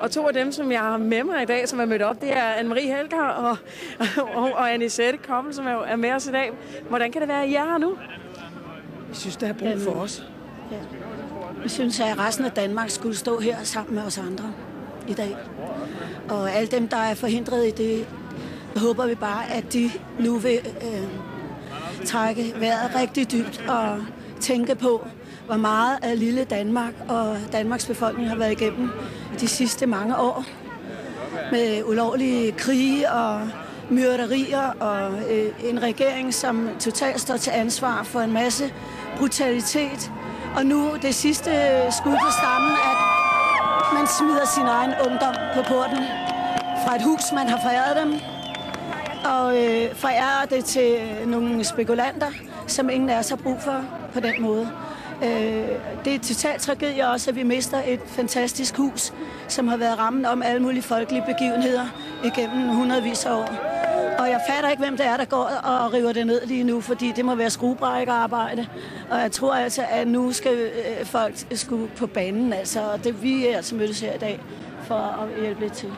Og to af dem, som jeg har med mig i dag, som er mødt op, det er Anne-Marie Helger og Anisette Koppel, som er med os i dag. Hvordan kan det være, at I er her nu? Vi synes, der er brug for os. Ja. Vi synes, at resten af Danmark skulle stå her sammen med os andre i dag. Og alle dem, der er forhindret i det, håber vi bare, at de nu vil trække vejret rigtig dybt og tænke på, hvor meget af lille Danmark og Danmarks befolkning har været igennem de sidste mange år. Med ulovlige krige og myrderier og en regering, som totalt står til ansvar for en masse brutalitet. Og nu det sidste skud på stammen, at man smider sin egen ungdom på porten fra et hus, man har foræret dem, og forærer det til nogle spekulanter, som ingen af os har brug for på den måde. Det er totalt tragedie også, at vi mister et fantastisk hus, som har været rammen om alle mulige folkelige begivenheder igennem hundredvis af år. Og jeg fatter ikke, hvem det er, der går og river det ned lige nu, fordi det må være skruebrækkerarbejde. Og jeg tror altså, at nu skal folk skulle på banen, altså, og det vi er altså mødtes her i dag for at hjælpe lidt til.